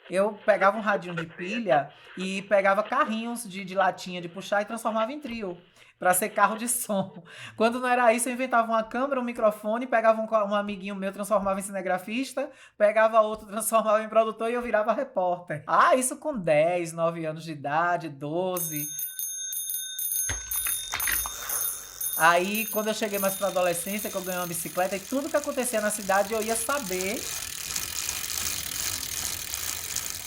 Eu pegava um radinho de pilha e pegava carrinhos de latinha de puxar e transformava em trio. Pra ser carro de som. Quando não era isso, eu inventava uma câmera, um microfone, pegava um amiguinho meu, transformava em cinegrafista, pegava outro, transformava em produtor e eu virava repórter. Ah, isso com 10, 9 anos de idade, 12. Aí, quando eu cheguei mais pra adolescência, que eu ganhei uma bicicleta, e tudo que acontecia na cidade eu ia saber,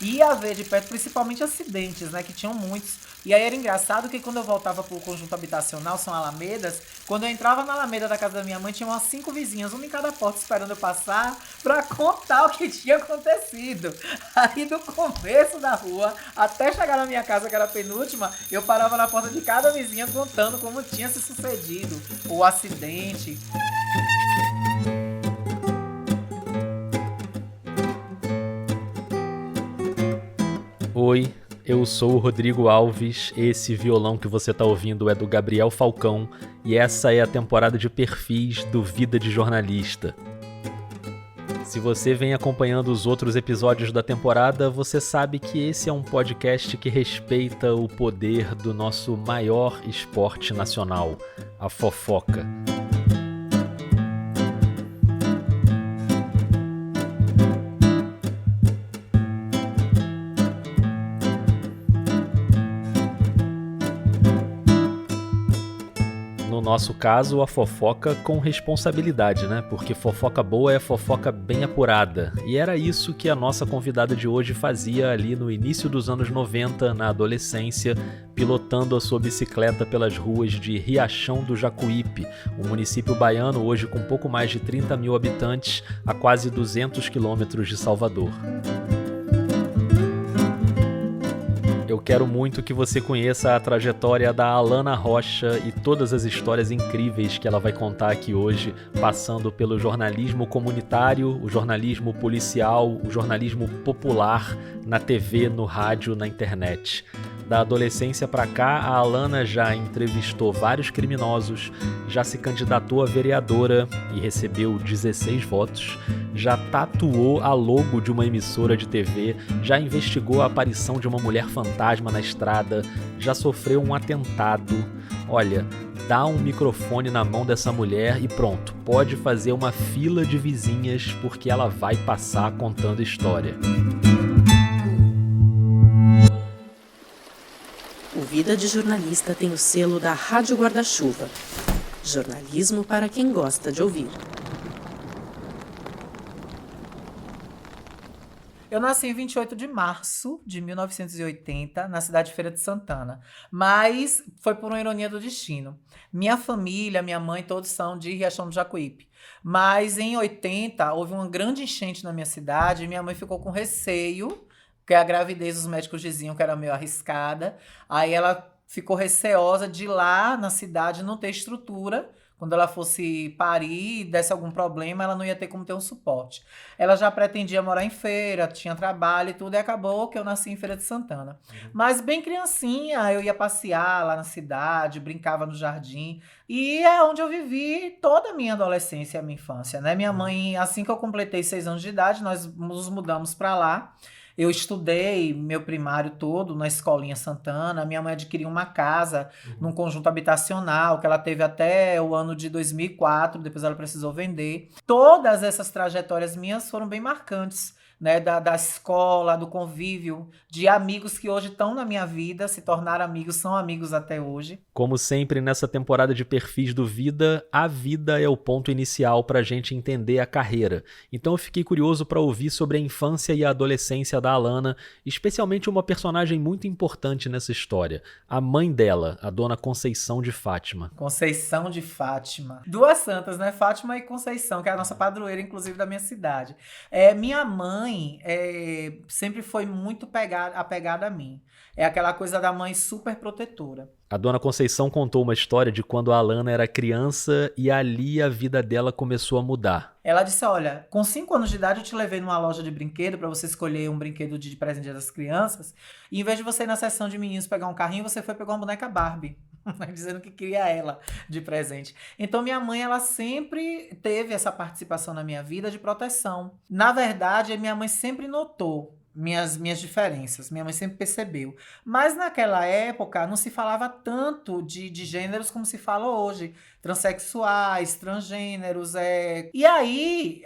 ia ver de perto, principalmente acidentes, né? Que tinham muitos. E aí era engraçado que quando eu voltava pro conjunto habitacional, são alamedas, quando eu entrava na alameda da casa da minha mãe, tinha umas 5 vizinhas, uma em cada porta esperando eu passar pra contar o que tinha acontecido. Aí do começo da rua até chegar na minha casa, que era a penúltima, eu parava na porta de cada vizinha contando como tinha se sucedido o acidente. Oi, eu sou o Rodrigo Alves, esse violão que você tá ouvindo é do Gabriel Falcão e essa é a temporada de perfis do Vida de Jornalista. Se você vem acompanhando os outros episódios da temporada, você sabe que esse é um podcast que respeita o poder do nosso maior esporte nacional, a fofoca. No nosso caso, a fofoca com responsabilidade, né? Porque fofoca boa é fofoca bem apurada. E era isso que a nossa convidada de hoje fazia ali no início dos anos 90, na adolescência, pilotando a sua bicicleta pelas ruas de Riachão do Jacuípe, um município baiano hoje com pouco mais de 30 mil habitantes, a quase 200 quilômetros de Salvador. Eu quero muito que você conheça a trajetória da Alana Rocha e todas as histórias incríveis que ela vai contar aqui hoje, passando pelo jornalismo comunitário, o jornalismo policial, o jornalismo popular, na TV, no rádio, na internet. Da adolescência para cá, a Alana já entrevistou vários criminosos, já se candidatou a vereadora e recebeu 16 votos, já tatuou a logo de uma emissora de TV, já investigou a aparição de uma mulher fantasma na estrada, já sofreu um atentado. Olha, dá um microfone na mão dessa mulher e pronto, pode fazer uma fila de vizinhas porque ela vai passar contando história. O Vida de Jornalista tem o selo da Rádio Guarda-Chuva. Jornalismo para quem gosta de ouvir. Eu nasci em 28 de março de 1980, na cidade de Feira de Santana. Mas foi por uma ironia do destino. Minha família, minha mãe, todos são de Riachão do Jacuípe. Mas em 80, houve uma grande enchente na minha cidade e minha mãe ficou com receio, porque a gravidez os médicos diziam que era meio arriscada. Aí ela ficou receosa de lá na cidade não ter estrutura. Quando ela fosse parir e desse algum problema, ela não ia ter como ter um suporte. Ela já pretendia morar em Feira, tinha trabalho e tudo, e acabou que eu nasci em Feira de Santana. Mas bem criancinha, eu ia passear lá na cidade, brincava no jardim, e é onde eu vivi toda a minha adolescência e a minha infância, né? Minha mãe, assim que eu completei 6 anos de idade, nós nos mudamos para lá. Eu estudei meu primário todo na Escolinha Santana. Minha mãe adquiriu uma casa num conjunto habitacional que ela teve até o ano de 2004, depois ela precisou vender. Todas essas trajetórias minhas foram bem marcantes, né? Da escola, do convívio, de amigos que hoje estão na minha vida, se tornaram amigos, são amigos até hoje. Como sempre nessa temporada de perfis do Vida, a vida é o ponto inicial para a gente entender a carreira. Então eu fiquei curioso para ouvir sobre a infância e a adolescência da Alana, especialmente uma personagem muito importante nessa história, a mãe dela, a dona Conceição de Fátima. Conceição de Fátima. Duas santas, né? Fátima e Conceição, que é a nossa padroeira, inclusive, da minha cidade. Minha mãe sempre foi muito apegada a mim. É aquela coisa da mãe super protetora. A dona Conceição contou uma história de quando a Alana era criança e ali a vida dela começou a mudar. Ela disse, olha, com 5 anos de idade eu te levei numa loja de brinquedo para você escolher um brinquedo de presente das crianças. E em vez de você ir na seção de meninos pegar um carrinho, você foi pegar uma boneca Barbie. Dizendo que queria ela de presente. Então minha mãe, ela sempre teve essa participação na minha vida de proteção. Na verdade, minha mãe sempre notou minhas diferenças. Minha mãe sempre percebeu. Mas naquela época não se falava tanto de gêneros como se fala hoje. Transexuais, transgêneros. E aí,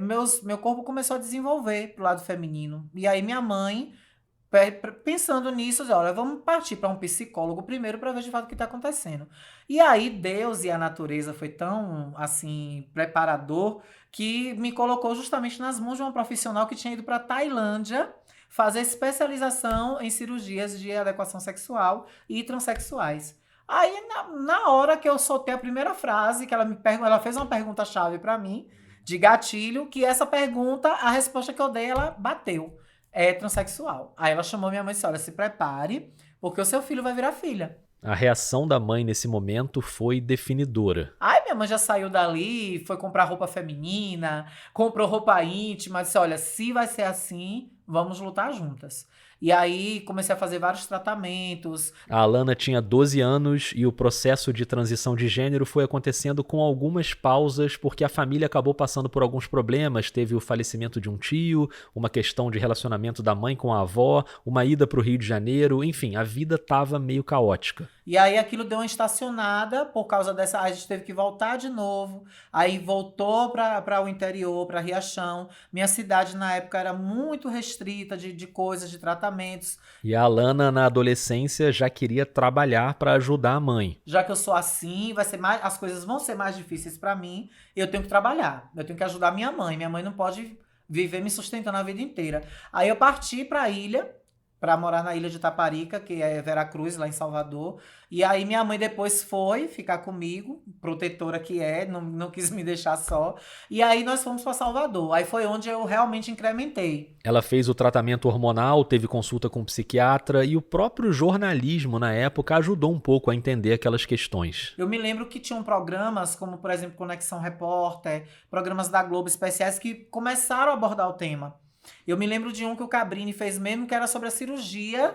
meu corpo começou a desenvolver pro lado feminino. E aí minha mãe, pensando nisso, disse, olha, vamos partir para um psicólogo primeiro para ver de fato o que está acontecendo. E aí Deus e a natureza foi tão, assim, preparador que me colocou justamente nas mãos de uma profissional que tinha ido para Tailândia fazer especialização em cirurgias de adequação sexual e transexuais. Aí, na hora que eu soltei a primeira frase, que ela fez uma pergunta-chave para mim, de gatilho, que essa pergunta, a resposta que eu dei, ela bateu. É transexual. Aí ela chamou minha mãe e disse, olha, se prepare, porque o seu filho vai virar filha. A reação da mãe nesse momento foi definidora. Aí minha mãe já saiu dali, foi comprar roupa feminina, comprou roupa íntima, disse, olha, se vai ser assim, vamos lutar juntas. E aí comecei a fazer vários tratamentos. A Alana tinha 12 anos e o processo de transição de gênero foi acontecendo com algumas pausas porque a família acabou passando por alguns problemas. Teve o falecimento de um tio, uma questão de relacionamento da mãe com a avó, uma ida para o Rio de Janeiro, enfim, a vida estava meio caótica. E aí aquilo deu uma estacionada por causa dessa... A gente teve que voltar de novo. Aí voltou para o interior, para Riachão. Minha cidade na época era muito restrita de coisas, de tratamentos. E a Alana, na adolescência, já queria trabalhar para ajudar a mãe. Já que eu sou assim, as coisas vão ser mais difíceis para mim. Eu tenho que trabalhar. Eu tenho que ajudar minha mãe. Minha mãe não pode viver me sustentando a vida inteira. Aí eu parti para a ilha, para morar na ilha de Taparica, que é Veracruz, lá em Salvador. E aí minha mãe depois foi ficar comigo, protetora que é, não quis me deixar só. E aí nós fomos para Salvador. Aí foi onde eu realmente incrementei. Ela fez o tratamento hormonal, teve consulta com um psiquiatra e o próprio jornalismo na época ajudou um pouco a entender aquelas questões. Eu me lembro que tinham programas como, por exemplo, Conexão Repórter, programas da Globo especiais que começaram a abordar o tema. Eu me lembro de um que o Cabrini fez mesmo, que era sobre a cirurgia.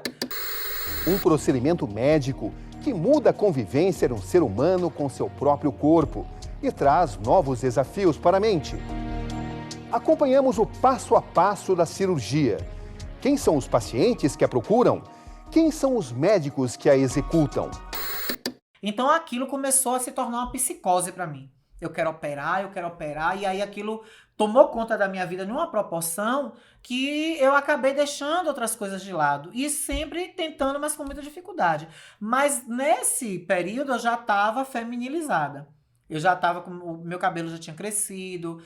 Um procedimento médico que muda a convivência de um ser humano com seu próprio corpo e traz novos desafios para a mente. Acompanhamos o passo a passo da cirurgia. Quem são os pacientes que a procuram? Quem são os médicos que a executam? Então aquilo começou a se tornar uma psicose para mim. Eu quero operar, e aí aquilo tomou conta da minha vida numa proporção que eu acabei deixando outras coisas de lado. E sempre tentando, mas com muita dificuldade. Mas nesse período eu já estava feminilizada. Eu já estava com... O meu cabelo já tinha crescido,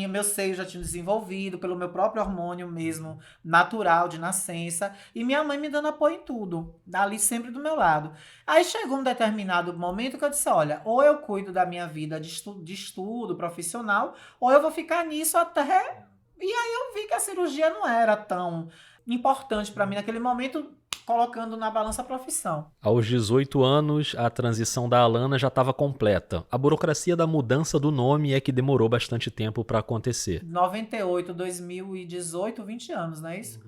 meus seios já tinham desenvolvido pelo meu próprio hormônio mesmo, natural, de nascença. E minha mãe me dando apoio em tudo, ali sempre do meu lado. Aí chegou um determinado momento que eu disse, olha, ou eu cuido da minha vida de estudo profissional, ou eu vou ficar nisso até... E aí eu vi que a cirurgia não era tão importante para mim naquele momento, colocando na balança a profissão. Aos 18 anos, a transição da Alana já estava completa. A burocracia da mudança do nome é que demorou bastante tempo para acontecer. 98, 2018, 20 anos, não é isso?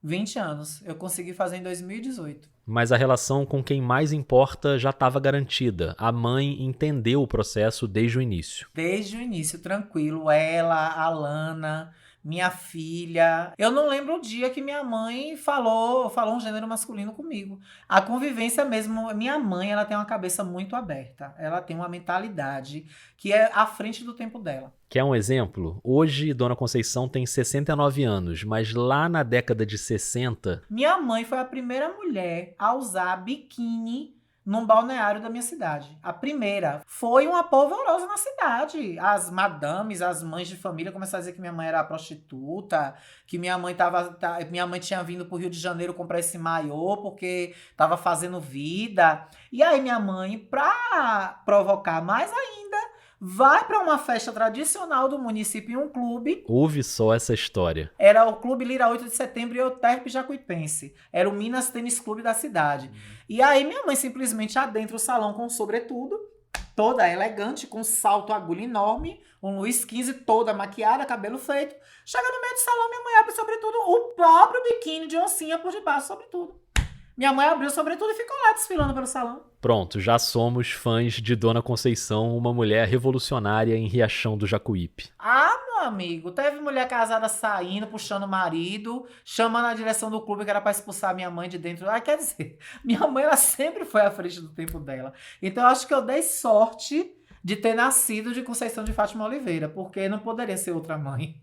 20 anos. Eu consegui fazer em 2018. Mas a relação com quem mais importa já estava garantida. A mãe entendeu o processo desde o início. Desde o início, tranquilo. Ela, a Alana... Minha filha... Eu não lembro o dia que minha mãe falou um gênero masculino comigo. A convivência mesmo... Minha mãe, ela tem uma cabeça muito aberta. Ela tem uma mentalidade que é à frente do tempo dela. Quer um exemplo? Hoje, Dona Conceição tem 69 anos, mas lá na década de 60... Minha mãe foi a primeira mulher a usar biquíni num balneário da minha cidade. A primeira. Foi uma polvorosa na cidade. As madames, as mães de família começaram a dizer que minha mãe era prostituta, que minha mãe tinha vindo pro Rio de Janeiro comprar esse maiô porque tava fazendo vida. E aí minha mãe, pra provocar mais ainda, vai para uma festa tradicional do município em um clube. Ouve só essa história. Era o Clube Lira 8 de Setembro e Euterpe Jacuipense. Era o Minas Tênis Clube da cidade. E aí minha mãe simplesmente adentra o salão com um sobretudo, toda elegante, com um salto agulha enorme, um Luiz XV toda maquiada, cabelo feito. Chega no meio do salão, minha mãe abre sobretudo o próprio biquíni de oncinha por debaixo, sobretudo. Minha mãe abriu sobretudo e ficou lá desfilando pelo salão. Pronto, já somos fãs de Dona Conceição, uma mulher revolucionária em Riachão do Jacuípe. Ah, meu amigo. Teve mulher casada saindo, puxando o marido, chamando a direção do clube que era pra expulsar minha mãe de dentro. Quer dizer, minha mãe, ela sempre foi à frente do tempo dela. Então, eu acho que eu dei sorte de ter nascido de Conceição de Fátima Oliveira, porque não poderia ser outra mãe.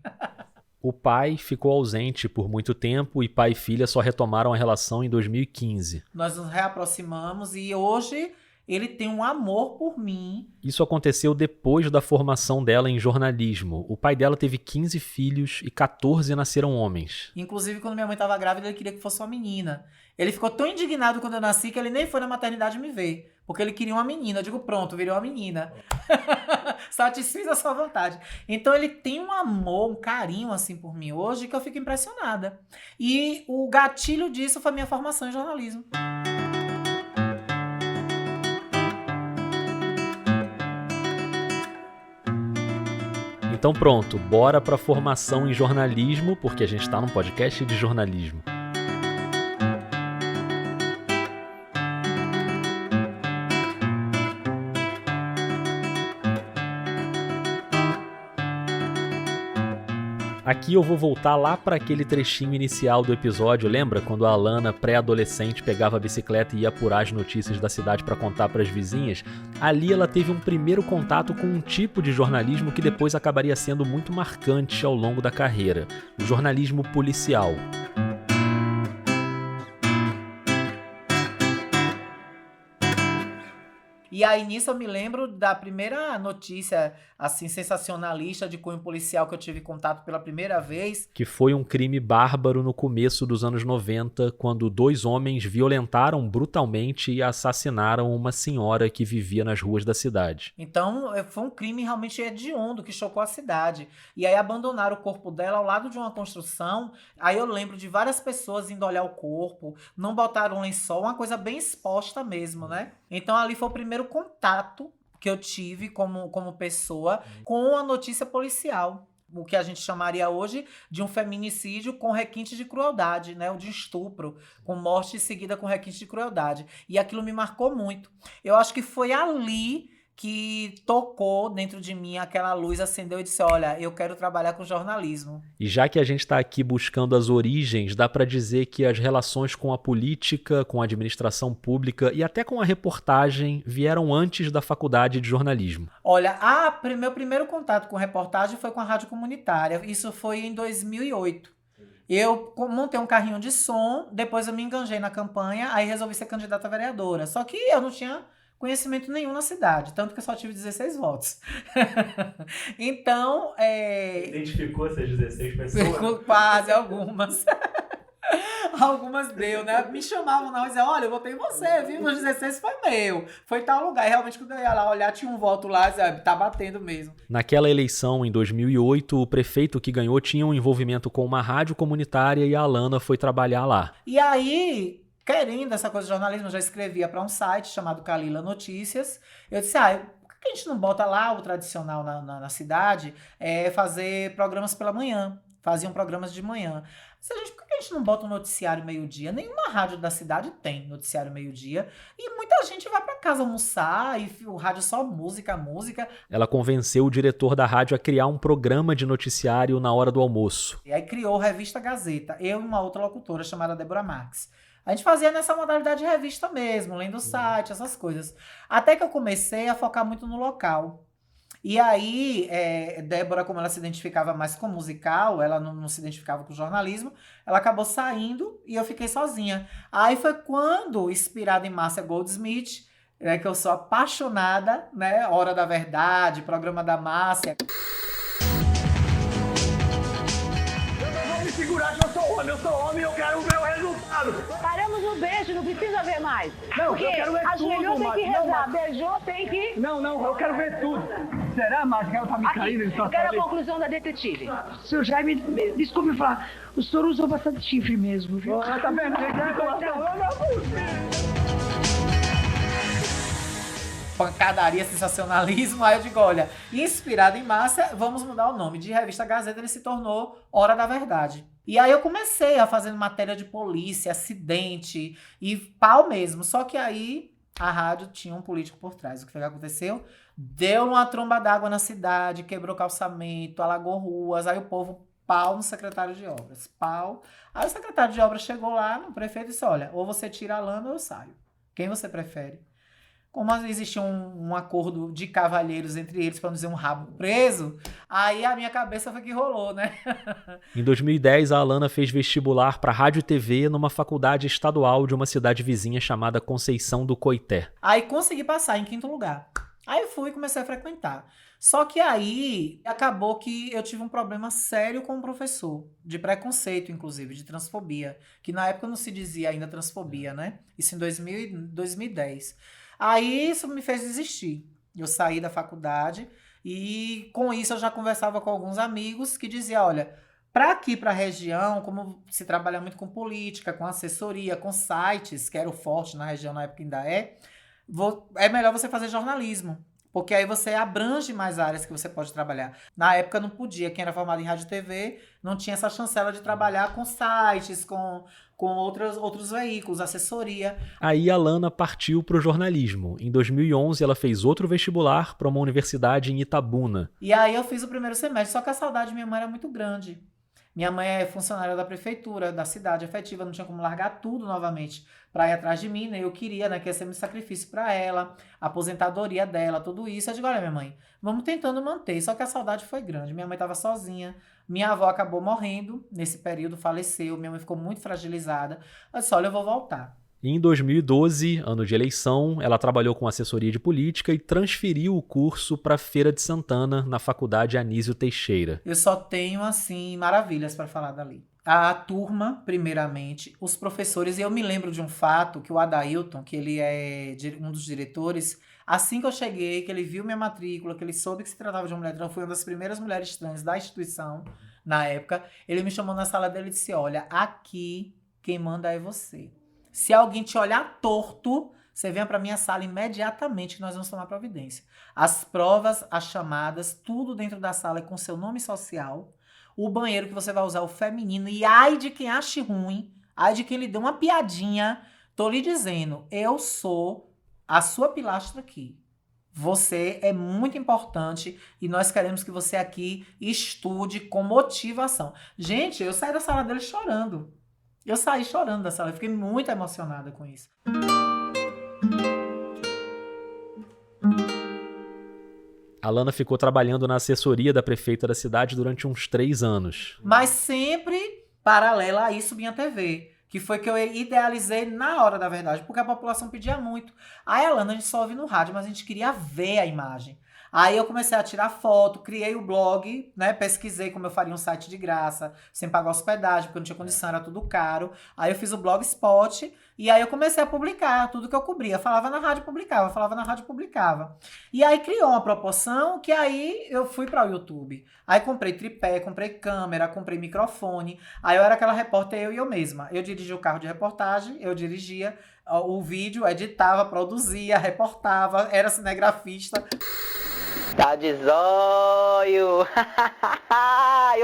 O pai ficou ausente por muito tempo e pai e filha só retomaram a relação em 2015. Nós nos reaproximamos e hoje ele tem um amor por mim. Isso aconteceu depois da formação dela em jornalismo. O pai dela teve 15 filhos e 14 nasceram homens. Inclusive, quando minha mãe estava grávida, ele queria que fosse uma menina. Ele ficou tão indignado quando eu nasci que ele nem foi na maternidade me ver. Porque ele queria uma menina. Eu digo, pronto, virou uma menina. Satisfiz a sua vontade. Então ele tem um amor, um carinho assim por mim hoje que eu fico impressionada. E o gatilho disso foi a minha formação em jornalismo. Então pronto, bora pra formação em jornalismo, porque a gente tá num podcast de jornalismo. Aqui eu vou voltar lá para aquele trechinho inicial do episódio, lembra? Quando a Alana, pré-adolescente, pegava a bicicleta e ia apurar as notícias da cidade para contar para as vizinhas? Ali ela teve um primeiro contato com um tipo de jornalismo que depois acabaria sendo muito marcante ao longo da carreira, o jornalismo policial. E aí, nisso, eu me lembro da primeira notícia, assim, sensacionalista de cunho policial que eu tive contato pela primeira vez. Que foi um crime bárbaro no começo dos anos 90, quando 2 homens violentaram brutalmente e assassinaram uma senhora que vivia nas ruas da cidade. Então, foi um crime realmente hediondo que chocou a cidade. E aí, abandonaram o corpo dela ao lado de uma construção. Aí eu lembro de várias pessoas indo olhar o corpo, não botaram lençol, uma coisa bem exposta mesmo, né? Então, ali foi o primeiro contato que eu tive como pessoa com a notícia policial. O que a gente chamaria hoje de um feminicídio com requinte de crueldade, né? O de estupro, com morte seguida com requinte de crueldade. E aquilo me marcou muito. Eu acho que foi ali que tocou dentro de mim, aquela luz acendeu e disse, olha, eu quero trabalhar com jornalismo. E já que a gente está aqui buscando as origens, dá para dizer que as relações com a política, com a administração pública e até com a reportagem vieram antes da faculdade de jornalismo. Olha, meu primeiro contato com reportagem foi com a rádio comunitária. Isso foi em 2008. Eu montei um carrinho de som, depois eu me enganjei na campanha, aí resolvi ser candidata a vereadora. Só que eu não tinha conhecimento nenhum na cidade, tanto que eu só tive 16 votos. Então, Identificou essas 16 pessoas? Quase, algumas. Algumas deu, né? Me chamavam na rua e diziam, olha, eu votei em você, viu? Nos 16 foi meu. Foi tal lugar. E realmente, quando eu ia lá olhar, tinha um voto lá, dizia, tá batendo mesmo. Naquela eleição, em 2008, o prefeito que ganhou tinha um envolvimento com uma rádio comunitária e a Alana foi trabalhar lá. E aí, querendo essa coisa de jornalismo, eu já escrevia para um site chamado Kalila Notícias. Eu disse, por que a gente não bota lá o tradicional na cidade, fazer programas pela manhã? Faziam programas de manhã. Por que a gente não bota um noticiário meio-dia? Nenhuma rádio da cidade tem noticiário meio-dia. E muita gente vai para casa almoçar e o rádio só música. Ela convenceu o diretor da rádio a criar um programa de noticiário na hora do almoço. E aí criou a Revista Gazeta. Eu e uma outra locutora chamada Débora Marques. A gente fazia nessa modalidade de revista mesmo, lendo o site, essas coisas. Até que eu comecei a focar muito no local. E aí, Débora, como ela se identificava mais com musical, ela não se identificava com jornalismo, ela acabou saindo e eu fiquei sozinha. Aí foi quando, inspirada em Márcia Goldsmith, que eu sou apaixonada, né? Hora da Verdade, programa da Márcia. Segurar que eu sou homem, eu quero o meu resultado. Paramos no beijo, não precisa ver mais. Não, porque eu quero ver ajoelhou, tudo, tem que Márcia. rezar, beijou, tem que... Não, eu quero ver tudo. Será, Márcia, que ela tá me caindo? Ele só eu quero sabe? a conclusão da detetive. Senhor Jaime, desculpe me falar, o senhor usou bastante chifre mesmo, viu? Tá vendo? Pancadaria, sensacionalismo. Aí eu digo, olha, inspirado em Márcia, vamos mudar o nome. De Revista Gazeta, ele se tornou Hora da Verdade. E aí eu comecei a fazer matéria de polícia, acidente e pau mesmo. Só que aí A rádio tinha um político por trás. O que foi que aconteceu? Deu uma tromba d'água na cidade, quebrou calçamento, alagou ruas, aí o povo pau no secretário de obras. Pau. Aí o secretário de obras chegou lá no prefeito e disse, olha, ou você tira a Alana ou eu saio. Quem você prefere? Como existia um acordo de cavalheiros entre eles, para não dizer um rabo preso, aí a minha cabeça foi que rolou, né? Em 2010, a Alana fez vestibular para rádio e TV numa faculdade estadual de uma cidade vizinha chamada Conceição do Coité. Aí consegui passar em 5º lugar. Aí fui e comecei a frequentar. Só que aí acabou que eu tive um problema sério com o professor, de preconceito, inclusive, de transfobia, que na época não se dizia ainda transfobia, né? Isso em 2010. Aí isso me fez desistir. Eu saí da faculdade e com isso eu já conversava com alguns amigos que diziam, olha, para aqui, para a região, como se trabalha muito com política, com assessoria, com sites, que era o forte na região na época ainda é melhor você fazer jornalismo. Porque aí você abrange mais áreas que você pode trabalhar. Na época não podia. Quem era formado em rádio e TV não tinha essa chancela de trabalhar com sites, com outros veículos, assessoria. Aí a Alana partiu para o jornalismo. Em 2011, ela fez outro vestibular para uma universidade em Itabuna. E aí eu fiz o primeiro semestre, só que a saudade de minha mãe era muito grande. Minha mãe é funcionária da prefeitura, da cidade efetiva, não tinha como largar tudo novamente para ir atrás de mim, né? Eu queria, né, que ia ser um sacrifício para ela, a aposentadoria dela, tudo isso. Eu digo, olha, minha mãe, vamos tentando manter. Só que a saudade foi grande. Minha mãe estava sozinha, minha avó acabou morrendo nesse período, faleceu, minha mãe ficou muito fragilizada. Eu disse, olha, eu vou voltar. Em 2012, ano de eleição, ela trabalhou com assessoria de política e transferiu o curso para Feira de Santana, na Faculdade Anísio Teixeira. Eu só tenho, assim, maravilhas para falar dali. A turma, primeiramente, os professores, e eu me lembro de um fato que o Adailton, que ele é um dos diretores, assim que eu cheguei, que ele viu minha matrícula, que ele soube que se tratava de uma mulher trans, foi uma das primeiras mulheres trans da instituição, na época, ele me chamou na sala dele e disse, olha, aqui quem manda é você. Se alguém te olhar torto, você venha para minha sala imediatamente que nós vamos tomar providência. As provas, as chamadas, tudo dentro da sala é com seu nome social. O banheiro que você vai usar é o feminino. E ai de quem ache ruim, ai de quem lhe dê uma piadinha. Tô lhe dizendo, eu sou a sua pilastra aqui. Você é muito importante e nós queremos que você aqui estude com motivação. Gente, eu saí da sala dele chorando. Eu saí chorando da sala, eu fiquei muito emocionada com isso. A Alana ficou trabalhando na assessoria da prefeita da cidade durante uns 3 anos. Mas sempre paralela a isso, minha TV. Que foi que eu idealizei na hora da verdade, porque a população pedia muito. Aí, Alana, a gente só ouve no rádio, mas a gente queria ver a imagem. Aí eu comecei a tirar foto, criei o blog, né? Pesquisei como eu faria um site de graça, sem pagar hospedagem, porque não tinha condição, era tudo caro. Aí eu fiz o Blogspot e aí eu comecei a publicar tudo que eu cobria. Falava na rádio, publicava, falava na rádio, publicava. E aí criou uma proporção que aí eu fui para o YouTube. Aí comprei tripé, comprei câmera, comprei microfone. Aí eu era aquela repórter, eu e eu mesma. Eu dirigia o carro de reportagem, eu dirigia o vídeo, editava, produzia, reportava, era cinegrafista. Tá de zóio!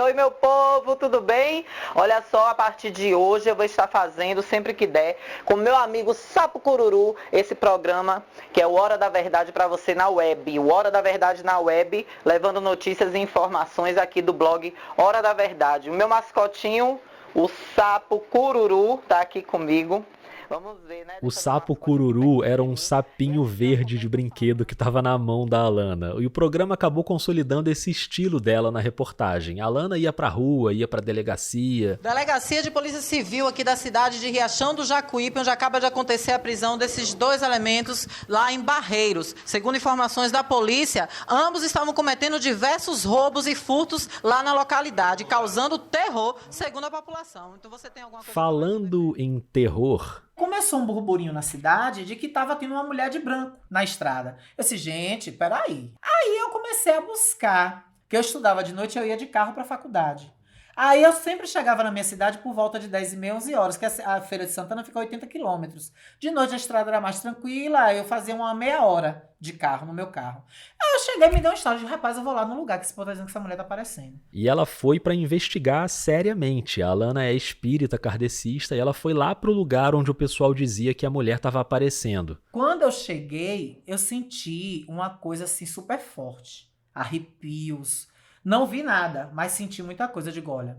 Oi, meu povo, tudo bem? Olha só, a partir de hoje eu vou estar fazendo, sempre que der, com meu amigo Sapo Cururu, esse programa que é o Hora da Verdade para você na web. O Hora da Verdade na web, levando notícias e informações aqui do blog Hora da Verdade. O meu mascotinho, o Sapo Cururu, tá aqui comigo. Vamos ver, né? O Sapo Cururu era um sapinho verde de brinquedo que estava na mão da Alana. E o programa acabou consolidando esse estilo dela na reportagem. A Alana ia pra rua, ia pra delegacia. Delegacia de Polícia Civil aqui da cidade de Riachão do Jacuípe, onde acaba de acontecer a prisão desses 2 elementos lá em Barreiros. Segundo informações da polícia, ambos estavam cometendo diversos roubos e furtos lá na localidade, causando terror, segundo a população. Então você tem alguma coisa... Falando em terror... Começou um burburinho na cidade de que tava tendo uma mulher de branco na estrada. Eu disse, gente, peraí. Aí eu comecei a buscar, que eu estudava de noite e eu ia de carro pra faculdade. Aí eu sempre chegava na minha cidade por volta de 10h30, 11 horas, que a Feira de Santana fica a 80 quilômetros. De noite a estrada era mais tranquila, aí eu fazia uma meia hora de carro, no meu carro. Aí eu cheguei e me deu um estado de, rapaz, eu vou lá no lugar que esse povo tá dizendo que essa mulher tá aparecendo. E ela foi para investigar seriamente. A Alana é espírita kardecista e ela foi lá pro lugar onde o pessoal dizia que a mulher estava aparecendo. Quando eu cheguei, eu senti uma coisa assim super forte. Arrepios. Não vi nada, mas senti muita coisa. Digo, olha,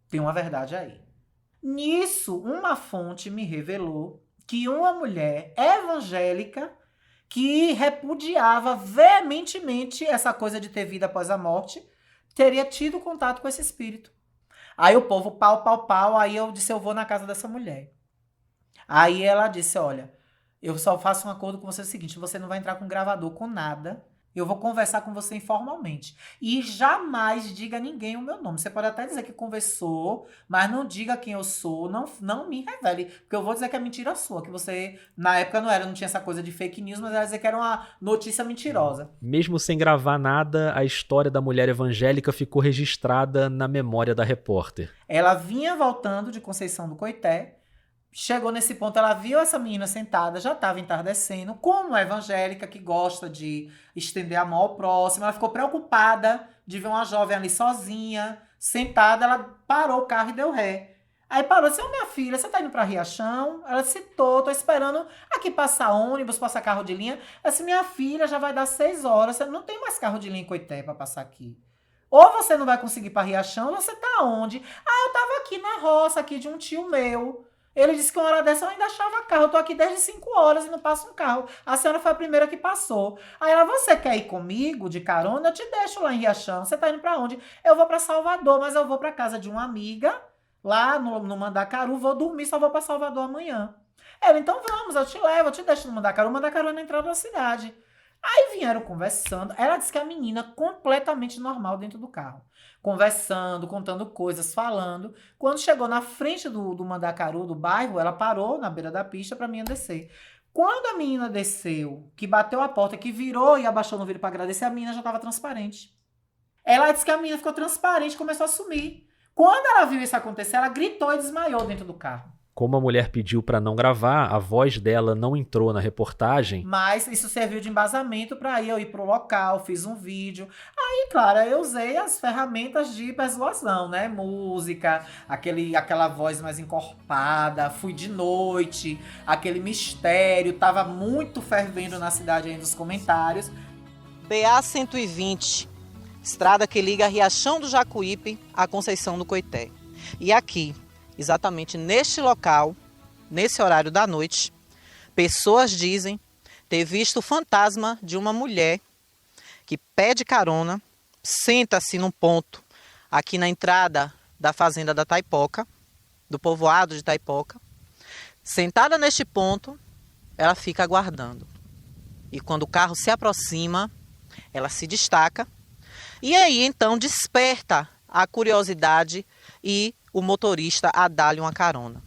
tem uma verdade aí. Nisso, uma fonte me revelou que uma mulher evangélica que repudiava veementemente essa coisa de ter vida após a morte, teria tido contato com esse espírito. Aí o povo pau, aí eu disse, eu vou na casa dessa mulher. Aí ela disse, olha, eu só faço um acordo com você o seguinte, você não vai entrar com gravador, com nada. Eu vou conversar com você informalmente. E jamais diga a ninguém o meu nome. Você pode até dizer que conversou, mas não diga quem eu sou, não me revele. Porque eu vou dizer que é mentira sua, que você, na época não tinha essa coisa de fake news, mas ela ia dizer que era uma notícia mentirosa. Mesmo sem gravar nada, a história da mulher evangélica ficou registrada na memória da repórter. Ela vinha voltando de Conceição do Coité, chegou nesse ponto, ela viu essa menina sentada, já estava entardecendo, como evangélica que gosta de estender a mão ao próximo, ela ficou preocupada de ver uma jovem ali sozinha, sentada, ela parou o carro e deu ré. Aí parou, disse, minha filha, você tá indo pra Riachão? Ela disse, tô esperando aqui passar ônibus, passar carro de linha. Ela disse, minha filha, já vai dar 6 horas, você não tem mais carro de linha em Coité pra passar aqui. Ou você não vai conseguir ir pra Riachão, ou você tá onde? Eu tava aqui na roça, aqui de um tio meu. Ele disse que uma hora dessa eu ainda achava carro. Eu tô aqui desde 5 horas e não passo um carro. A senhora foi a primeira que passou. Aí ela, você quer ir comigo de carona? Eu te deixo lá em Riachão. Você tá indo pra onde? Eu vou pra Salvador, mas eu vou pra casa de uma amiga, lá no Mandacaru. Vou dormir, só vou pra Salvador amanhã. Ela, então vamos, eu te levo, eu te deixo no Mandacaru. O Mandacaru é na entrada da cidade. Aí vieram conversando. Ela disse que a menina completamente normal dentro do carro. Conversando, contando coisas, falando. Quando chegou na frente do Mandacaru, do bairro, ela parou na beira da pista para a menina descer. Quando a menina desceu, que bateu a porta, que virou e abaixou no vidro para agradecer, a menina já estava transparente. Ela disse que a menina ficou transparente e começou a sumir. Quando ela viu isso acontecer, ela gritou e desmaiou dentro do carro. Como a mulher pediu para não gravar, a voz dela não entrou na reportagem. Mas isso serviu de embasamento para eu ir pro local, fiz um vídeo. Aí, claro, eu usei as ferramentas de persuasão, né? Música, aquela voz mais encorpada, fui de noite, aquele mistério, tava muito fervendo na cidade ainda os comentários. BA 120, estrada que liga Riachão do Jacuípe a Conceição do Coité. E aqui, exatamente neste local, nesse horário da noite, pessoas dizem ter visto o fantasma de uma mulher que pede carona, senta-se num ponto aqui na entrada da fazenda da Taipoca, do povoado de Taipoca. Sentada neste ponto, ela fica aguardando. E quando o carro se aproxima, ela se destaca. E aí, então, desperta a curiosidade e o motorista a dar-lhe uma carona.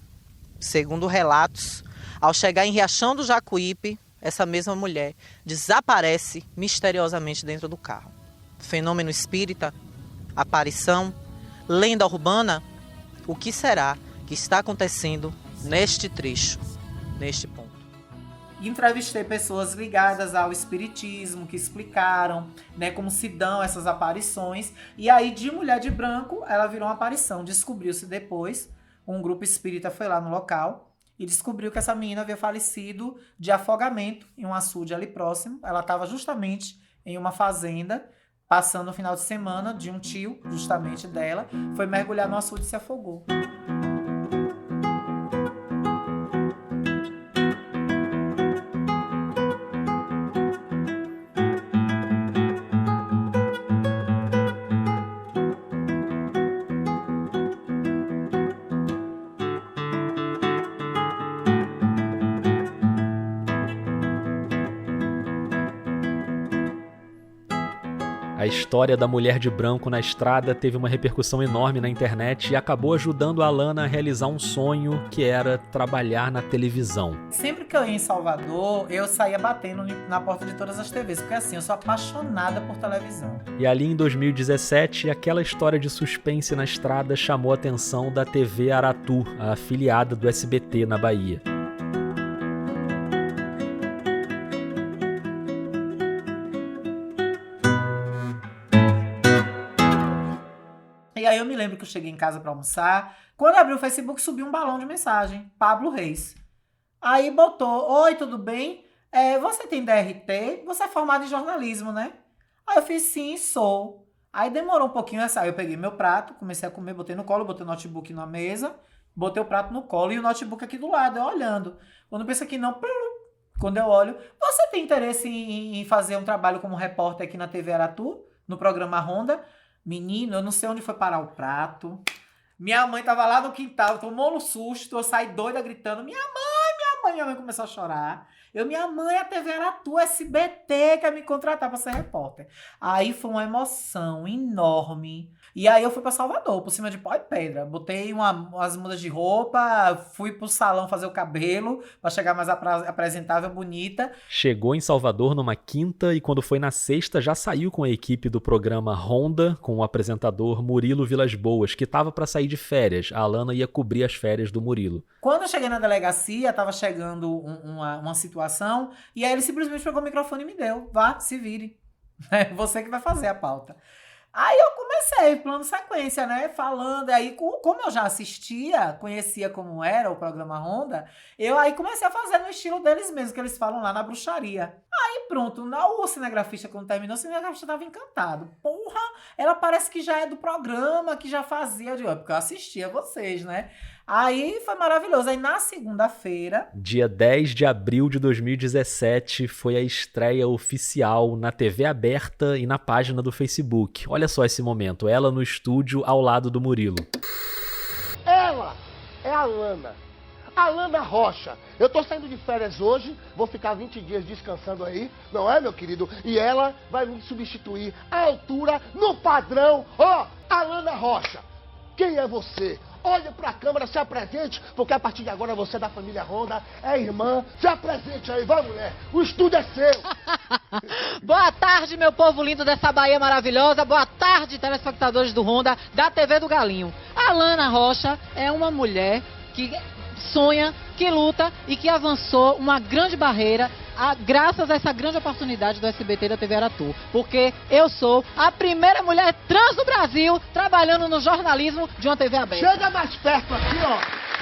Segundo relatos, ao chegar em Riachão do Jacuípe, essa mesma mulher desaparece misteriosamente dentro do carro. Fenômeno espírita, aparição, lenda urbana, o que será que está acontecendo neste trecho, neste ponto? Entrevistei pessoas ligadas ao espiritismo que explicaram, né, como se dão essas aparições. E aí, de mulher de branco, ela virou uma aparição. Descobriu-se depois, um grupo espírita foi lá no local e descobriu que essa menina havia falecido de afogamento em um açude ali próximo. Ela estava justamente em uma fazenda, passando o final de semana de um tio, justamente dela, foi mergulhar no açude e se afogou. A A história da mulher de branco na estrada teve uma repercussão enorme na internet e acabou ajudando a Alana a realizar um sonho que era trabalhar na televisão. Sempre que eu ia em Salvador, eu saía batendo na porta de todas as TVs, porque assim, eu sou apaixonada por televisão. E ali em 2017, aquela história de suspense na estrada chamou a atenção da TV Aratu, a afiliada do SBT na Bahia. E aí eu me lembro que eu cheguei em casa pra almoçar. Quando eu abri o Facebook, subiu um balão de mensagem. Pablo Reis. Aí botou: oi, tudo bem? Você tem DRT? Você é formado em jornalismo, né? Aí eu fiz: sim, sou. Aí demorou um pouquinho essa. Eu peguei meu prato, comecei a comer, botei no colo, botei o notebook na mesa, botei o prato no colo e o notebook aqui do lado, eu olhando. Quando eu penso que não, quando eu olho: você tem interesse em fazer um trabalho como repórter aqui na TV Aratu, no programa Ronda? Menino, eu não sei onde foi parar o prato. Minha mãe tava lá no quintal, tomou um susto, eu saí doida gritando: minha mãe começou a chorar. Minha mãe, a TV Aratu, SBT, quer me contratar pra ser repórter. Aí foi uma emoção enorme. E aí eu fui pra Salvador, por cima de pau e pedra. Botei umas mudas de roupa, fui pro salão fazer o cabelo, pra chegar mais apresentável, bonita. Chegou em Salvador numa quinta e quando foi na sexta já saiu com a equipe do programa Ronda, com o apresentador Murilo Vilas Boas, que tava pra sair de férias. A Alana ia cobrir as férias do Murilo. Quando eu cheguei na delegacia, tava chegando uma situação, e aí ele simplesmente pegou o microfone e me deu: vá, se vire. É você que vai fazer a pauta. Aí eu comecei, plano sequência, né, falando. Aí, como eu já assistia, conhecia como era o programa Ronda, eu aí comecei a fazer no estilo deles mesmo, que eles falam lá na bruxaria. Aí pronto, o cinegrafista, quando terminou, o cinegrafista tava encantado. Porra, ela parece que já é do programa, que já fazia, porque eu assistia vocês, né? Aí foi maravilhoso. Aí na segunda-feira, dia 10 de abril de 2017, foi a estreia oficial na TV aberta e na página do Facebook. Olha só esse momento, ela no estúdio ao lado do Murilo. Ela é a Alana Rocha. Eu tô saindo de férias hoje, vou ficar 20 dias descansando aí, não é, meu querido? E ela vai me substituir à altura, no padrão. Alana Rocha, quem é você? Olhe pra câmera, se apresente, porque a partir de agora você é da família Ronda, é irmã. Se apresente aí, vai, mulher, o estúdio é seu. Boa tarde, meu povo lindo dessa Bahia maravilhosa. Boa tarde, telespectadores do Ronda, da TV do Galinho. A Alana Rocha é uma mulher que sonha, que luta e que avançou uma grande barreira graças a essa grande oportunidade do SBT e da TV Aratu. Porque eu sou a primeira mulher trans do Brasil trabalhando no jornalismo de uma TV aberta. Chega mais perto aqui, ó.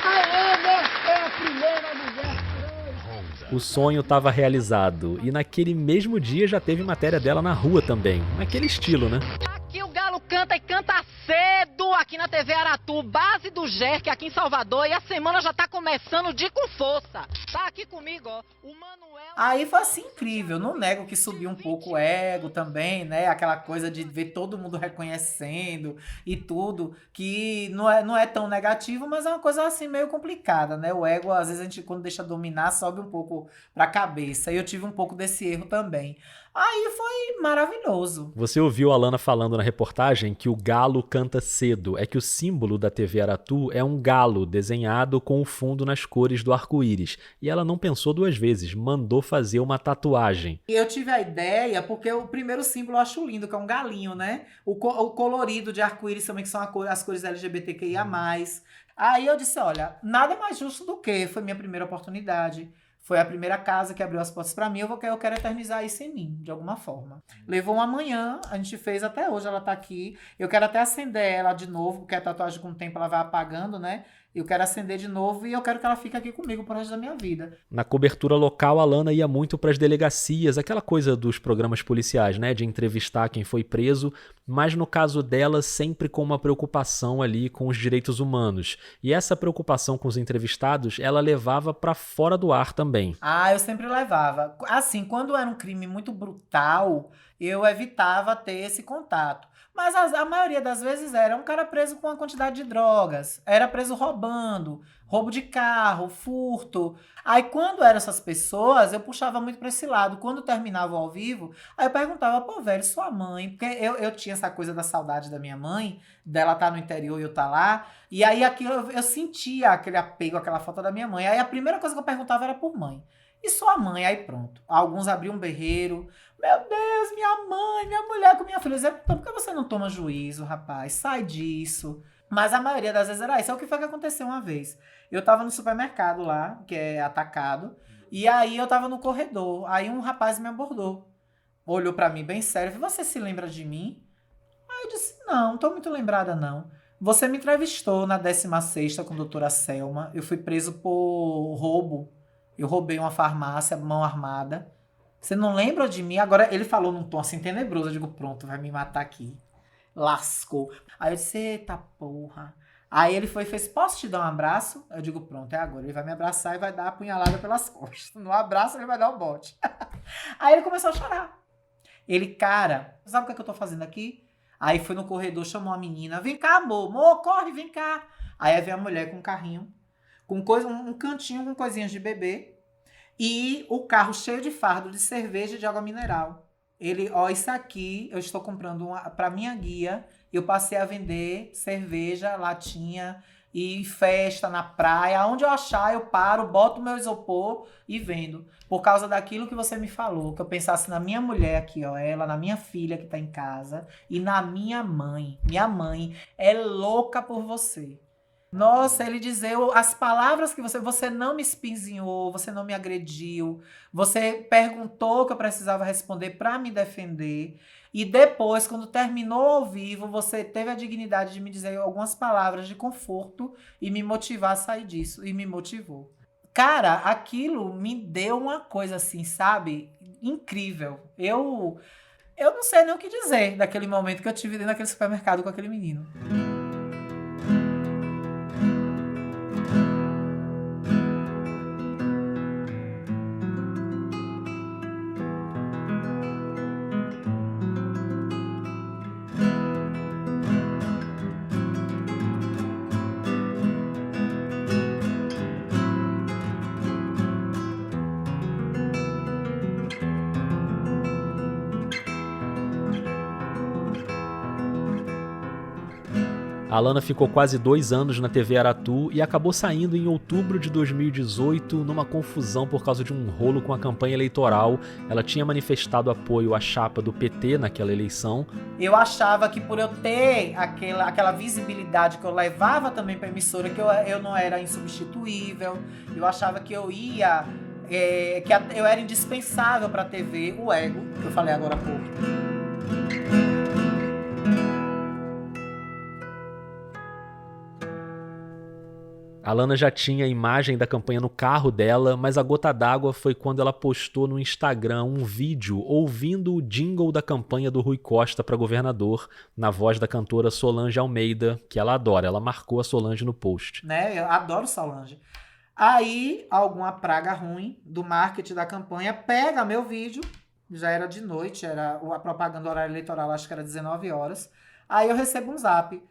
A Alana é a primeira mulher trans. O sonho estava realizado e naquele mesmo dia já teve matéria dela na rua também. Naquele estilo, né? Aqui o Galo canta e canta cedo aqui na TV Aratu, base do GERC aqui em Salvador, e a semana já tá começando com força. Tá aqui comigo, ó, o Manuel... Aí foi assim incrível, não nego que subiu um pouco o ego também, né? Aquela coisa de ver todo mundo reconhecendo e tudo, que não é tão negativo, mas é uma coisa assim meio complicada, né? O ego, às vezes a gente quando deixa dominar, sobe um pouco pra cabeça, e eu tive um pouco desse erro também. Aí foi maravilhoso. Você ouviu a Alana falando na reportagem que o galo canta cedo. É que o símbolo da TV Aratu é um galo desenhado com o fundo nas cores do arco-íris. E ela não pensou duas vezes, mandou fazer uma tatuagem. Eu tive a ideia porque o primeiro símbolo eu acho lindo, que é um galinho, né? O colorido de arco-íris também, que são as cores LGBTQIA+. Aí eu disse, olha, nada mais justo do que, foi minha primeira oportunidade. Foi a primeira casa que abriu as portas pra mim, eu quero eternizar isso em mim, de alguma forma. Levou uma manhã, a gente fez até hoje, ela tá aqui. Eu quero até acender ela de novo, porque a tatuagem com o tempo ela vai apagando, né? Eu quero acender de novo e eu quero que ela fique aqui comigo pro resto da minha vida. Na cobertura local, a Alana ia muito pras delegacias, aquela coisa dos programas policiais, né? De entrevistar quem foi preso, mas no caso dela, sempre com uma preocupação ali com os direitos humanos. E essa preocupação com os entrevistados, ela levava pra fora do ar também. Ah, eu sempre levava. Assim, quando era um crime muito brutal, eu evitava ter esse contato. Mas a maioria das vezes era um cara preso com uma quantidade de drogas, era preso roubando, roubo de carro, furto. Aí quando eram essas pessoas, eu puxava muito para esse lado. Quando terminava o ao vivo, aí eu perguntava, pô, velho, sua mãe? Porque eu tinha essa coisa da saudade da minha mãe, dela estar no interior e eu estar lá. E aí aquilo, eu sentia aquele apego, aquela falta da minha mãe. Aí a primeira coisa que eu perguntava era por mãe. E sua mãe? Aí pronto. Alguns abriam um berreiro. Meu Deus, minha mãe, minha mulher com minha filha. Eu dizia, então por que você não toma juízo, rapaz? Sai disso. Mas a maioria das vezes era isso. É o que foi que aconteceu uma vez. Eu tava no supermercado lá, que é atacado. E aí eu tava no corredor. Aí um rapaz me abordou. Olhou pra mim bem sério. Falou, você se lembra de mim? Aí eu disse, não tô muito lembrada não. Você me entrevistou na 16ª com a doutora Selma. Eu fui preso por roubo. Eu roubei uma farmácia, mão armada. Você não lembra de mim? Agora ele falou num tom assim tenebroso. Eu digo, pronto, vai me matar aqui. Lascou. Aí eu disse, eita porra. Aí ele foi e fez, posso te dar um abraço? Eu digo, pronto, é agora. Ele vai me abraçar e vai dar a punhalada pelas costas. No abraço ele vai dar um bote. Aí ele começou a chorar. Ele, cara, sabe o que eu tô fazendo aqui? Aí foi no corredor, chamou a menina. Vem cá, amor. Amor, corre, vem cá. Aí veio a mulher com um carrinho. Com um cantinho com coisinhas de bebê e o carro cheio de fardo de cerveja e de água mineral. Ele, ó, isso aqui eu estou comprando para minha guia. Eu passei a vender cerveja, latinha e festa na praia. Onde eu achar, eu paro, boto meu isopor e vendo. Por causa daquilo que você me falou, que eu pensasse na minha mulher aqui, ó, ela, na minha filha que tá em casa e na minha mãe. Minha mãe é louca por você. Nossa, ele dizer as palavras que você não me espinzinhou, você não me agrediu, você perguntou que eu precisava responder para me defender e depois, quando terminou ao vivo, você teve a dignidade de me dizer algumas palavras de conforto e me motivar a sair disso, e me motivou. Cara, aquilo me deu uma coisa assim, sabe? Incrível. Eu não sei nem o que dizer daquele momento que eu tive dentro daquele supermercado com aquele menino. A Alana ficou quase 2 anos na TV Aratu e acabou saindo em outubro de 2018 numa confusão por causa de um rolo com a campanha eleitoral. Ela tinha manifestado apoio à chapa do PT naquela eleição. Eu achava que por eu ter aquela visibilidade que eu levava também para a emissora, que eu não era insubstituível, eu achava que eu ia, que eu era indispensável para a TV, o ego, que eu falei agora há pouco. A Alana já tinha a imagem da campanha no carro dela, mas a gota d'água foi quando ela postou no Instagram um vídeo ouvindo o jingle da campanha do Rui Costa para governador, na voz da cantora Solange Almeida, que ela adora. Ela marcou a Solange no post. Né? Eu adoro Solange. Aí, alguma praga ruim do marketing da campanha pega meu vídeo, já era de noite, era a propaganda horário eleitoral, acho que era 19 horas. Aí eu recebo um zap.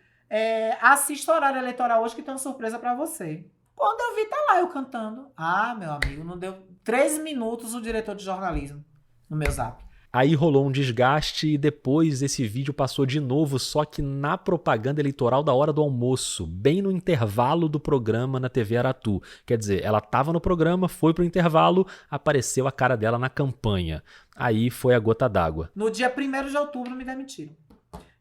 Assista o horário eleitoral hoje que tem uma surpresa pra você. Quando eu vi, tá lá eu cantando. Ah, meu amigo, não deu 3 minutos o diretor de jornalismo no meu zap. Aí rolou um desgaste e depois esse vídeo passou de novo, só que na propaganda eleitoral da hora do almoço, bem no intervalo do programa na TV Aratu. Quer dizer, ela tava no programa, foi pro intervalo, apareceu a cara dela na campanha. Aí foi a gota d'água. No dia 1º de outubro me demitiram.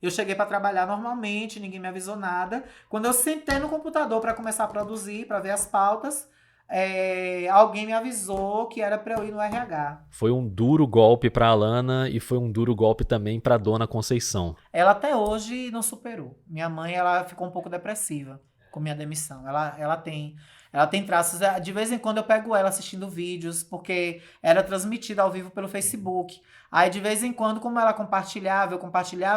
Eu cheguei para trabalhar normalmente, ninguém me avisou nada. Quando eu sentei no computador para começar a produzir, para ver as pautas, alguém me avisou que era para eu ir no RH. Foi um duro golpe para a Alana e foi um duro golpe também para a Dona Conceição. Ela até hoje não superou. Minha mãe, ela ficou um pouco depressiva com minha demissão. Ela tem traços. De vez em quando eu pego ela assistindo vídeos, porque era transmitida ao vivo pelo Facebook. Aí, de vez em quando, como ela compartilhava,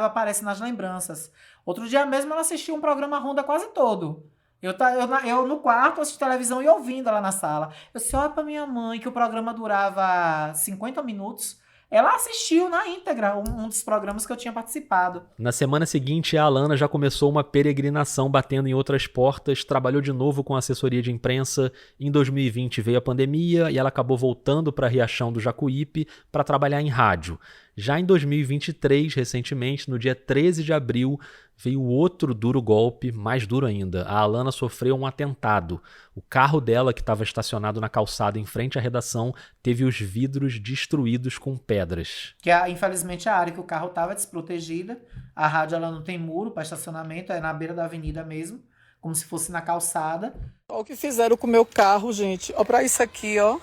aparece nas lembranças. Outro dia mesmo, ela assistiu um programa Ronda quase todo. Eu no quarto, assisti televisão e ouvindo ela na sala. Eu disse, olha pra minha mãe, que o programa durava 50 minutos. ela assistiu na íntegra um dos programas que eu tinha participado. Na semana seguinte, a Alana já começou uma peregrinação batendo em outras portas, trabalhou de novo com assessoria de imprensa. Em 2020 veio a pandemia e ela acabou voltando para Riachão do Jacuípe para trabalhar em rádio. Já em 2023, recentemente, no dia 13 de abril, veio outro duro golpe, mais duro ainda. A Alana sofreu um atentado. O carro dela, que estava estacionado na calçada em frente à redação, teve os vidros destruídos com pedras. Infelizmente, a área que o carro estava desprotegida. A rádio ela não tem muro para estacionamento, é na beira da avenida mesmo, como se fosse na calçada. Olha o que fizeram com o meu carro, gente. Olha pra isso aqui, ó.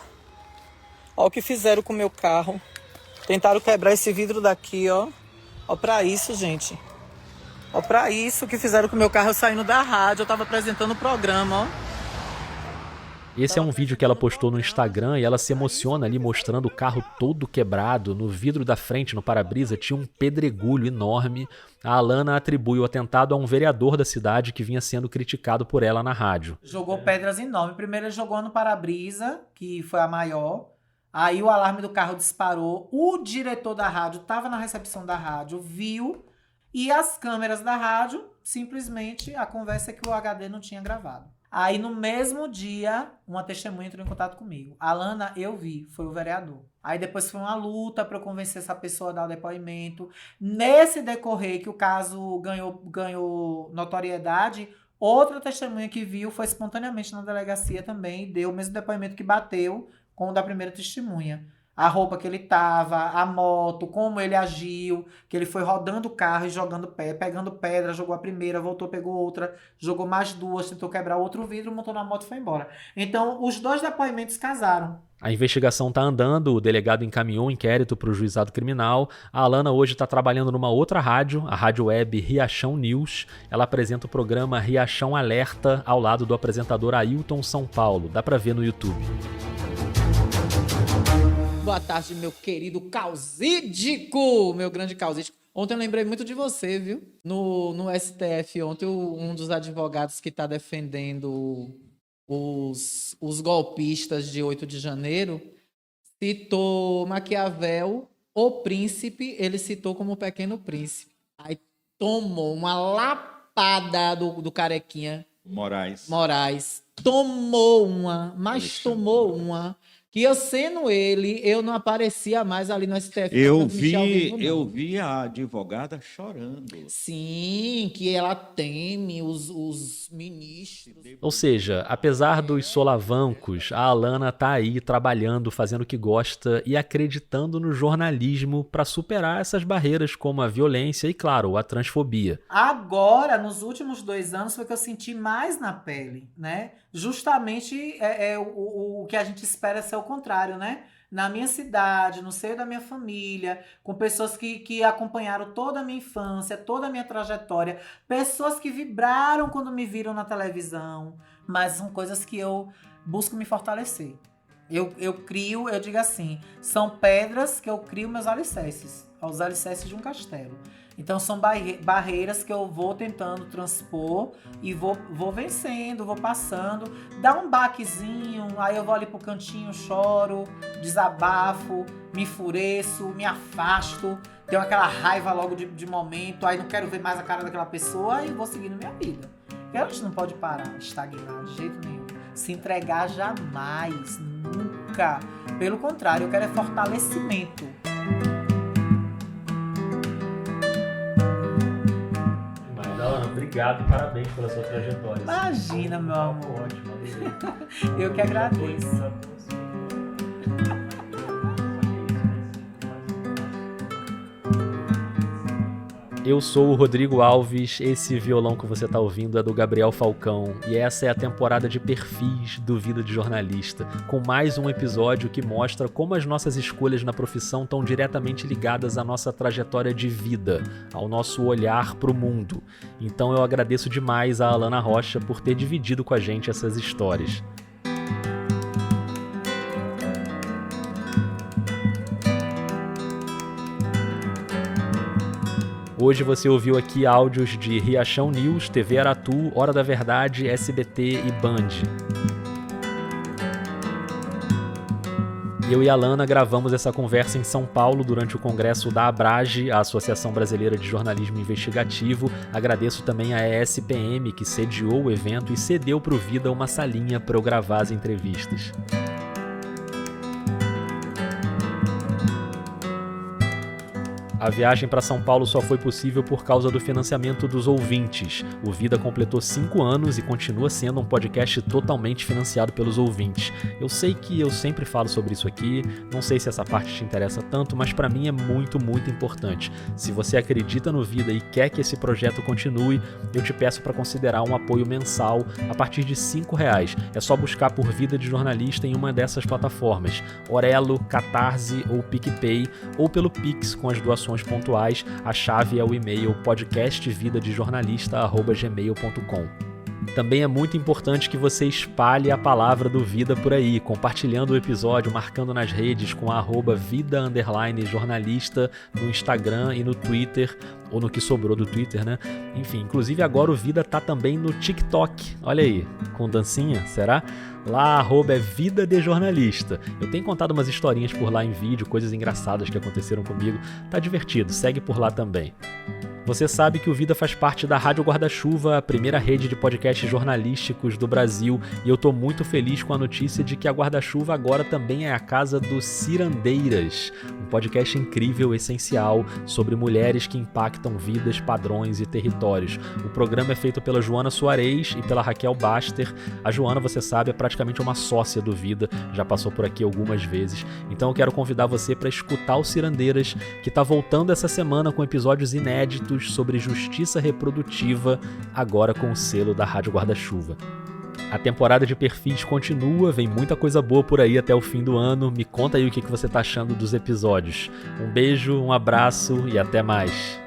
Olha o que fizeram com o meu carro. Tentaram quebrar esse vidro daqui, ó. Ó pra isso, gente. Ó pra isso que fizeram com o meu carro, eu saindo da rádio. Eu tava apresentando o programa, ó. Esse é um vídeo que ela postou no Instagram e ela se emociona ali mostrando o carro todo quebrado. No vidro da frente, no para-brisa, tinha um pedregulho enorme. A Alana atribui o atentado a um vereador da cidade que vinha sendo criticado por ela na rádio. Jogou pedras enormes. Primeiro ele jogou no para-brisa, que foi a maior. Aí o alarme do carro disparou. O diretor da rádio estava na recepção da rádio, viu. E as câmeras da rádio, simplesmente, a conversa é que o HD não tinha gravado. Aí, no mesmo dia, uma testemunha entrou em contato comigo. Alana, eu vi, foi o vereador. Aí depois foi uma luta para eu convencer essa pessoa a dar o depoimento. Nesse decorrer que o caso ganhou notoriedade, outra testemunha que viu foi espontaneamente na delegacia também e deu o mesmo depoimento que bateu com o da primeira testemunha. A roupa que ele tava, a moto, como ele agiu, que ele foi rodando o carro e jogando pegando pedra, jogou a primeira, voltou, pegou outra, jogou mais duas, tentou quebrar outro vidro, montou na moto e foi embora. Então, os dois depoimentos casaram. A investigação está andando, o delegado encaminhou um inquérito para o juizado criminal. A Alana hoje está trabalhando numa outra rádio, a rádio web Riachão News. Ela apresenta o programa Riachão Alerta ao lado do apresentador Ailton São Paulo. Dá para ver no YouTube. Boa tarde, meu querido causídico, meu grande causídico. Ontem eu lembrei muito de você, viu? No STF, ontem um dos advogados que está defendendo os golpistas de 8 de janeiro citou Maquiavel, o príncipe, ele citou como o Pequeno Príncipe. Aí tomou uma lapada do carequinha. Moraes. Tomou uma... Que eu sendo ele, eu não aparecia mais ali no STF. Eu vi a advogada chorando. Sim, que ela teme os ministros. Ou seja, apesar dos solavancos, a Alana tá aí trabalhando, fazendo o que gosta e acreditando no jornalismo para superar essas barreiras como a violência e, claro, a transfobia. Agora, nos últimos 2 anos, foi que eu senti mais na pele, né? Justamente o que a gente espera ser o contrário, né? Na minha cidade, no seio da minha família, com pessoas que acompanharam toda a minha infância, toda a minha trajetória, pessoas que vibraram quando me viram na televisão, mas são coisas que eu busco me fortalecer. Eu crio, eu digo assim, são pedras que eu crio meus alicerces, os alicerces de um castelo. Então são barreiras que eu vou tentando transpor e vou vencendo, vou passando. Dá um baquezinho, aí eu vou ali pro cantinho, choro, desabafo, me enfureço, me afasto. Tenho aquela raiva logo de momento, aí não quero ver mais a cara daquela pessoa e vou seguindo minha vida. E a gente não pode parar, estagnar de jeito nenhum. Se entregar jamais, nunca. Pelo contrário, eu quero é fortalecimento. Obrigado e parabéns pela sua trajetória. Imagina, meu amor. Ótimo, eu que agradeço. Eu sou o Rodrigo Alves, esse violão que você está ouvindo é do Gabriel Falcão e essa é a temporada de perfis do Vida de Jornalista, com mais um episódio que mostra como as nossas escolhas na profissão estão diretamente ligadas à nossa trajetória de vida, ao nosso olhar para o mundo. Então eu agradeço demais a Alana Rocha por ter dividido com a gente essas histórias. Hoje você ouviu aqui áudios de Riachão News, TV Aratu, Hora da Verdade, SBT e Band. Eu e a Alana gravamos essa conversa em São Paulo durante o congresso da Abrage, a Associação Brasileira de Jornalismo Investigativo. Agradeço também a ESPM, que sediou o evento e cedeu para o Vida uma salinha para eu gravar as entrevistas. A viagem para São Paulo só foi possível por causa do financiamento dos ouvintes. O Vida completou 5 anos e continua sendo um podcast totalmente financiado pelos ouvintes. Eu sei que eu sempre falo sobre isso aqui, não sei se essa parte te interessa tanto, mas para mim é muito, muito importante. Se você acredita no Vida e quer que esse projeto continue, eu te peço para considerar um apoio mensal a partir de R$5. É só buscar por Vida de Jornalista em uma dessas plataformas, Orelo, Catarse ou PicPay, ou pelo Pix com as doações pontuais. A chave é o e-mail podcastvidadejornalista@gmail.com. Também é muito importante que você espalhe a palavra do Vida por aí, compartilhando o episódio, marcando nas redes com a @vida_jornalista no Instagram e no Twitter, ou no que sobrou do Twitter, né? Enfim, inclusive agora o Vida tá também no TikTok, olha aí, com dancinha, será? Lá, @ é Vida de Jornalista. Eu tenho contado umas historinhas por lá em vídeo, coisas engraçadas que aconteceram comigo, tá divertido, segue por lá também. Você sabe que o Vida faz parte da Rádio Guarda-Chuva, a primeira rede de podcasts jornalísticos do Brasil, e eu tô muito feliz com a notícia de que a Guarda-Chuva agora também é a casa do Cirandeiras, um podcast incrível, essencial, sobre mulheres que impactam vidas, padrões e territórios. O programa é feito pela Joana Soares e pela Raquel Baster. A Joana, você sabe, é praticamente uma sócia do Vida, já passou por aqui algumas vezes. Então eu quero convidar você para escutar o Cirandeiras, que tá voltando essa semana com episódios inéditos sobre justiça reprodutiva, agora com o selo da Rádio Guarda-Chuva. A temporada de perfis continua, vem muita coisa boa por aí até o fim do ano. Me conta aí o que você tá achando dos episódios. Um beijo, um abraço e até mais.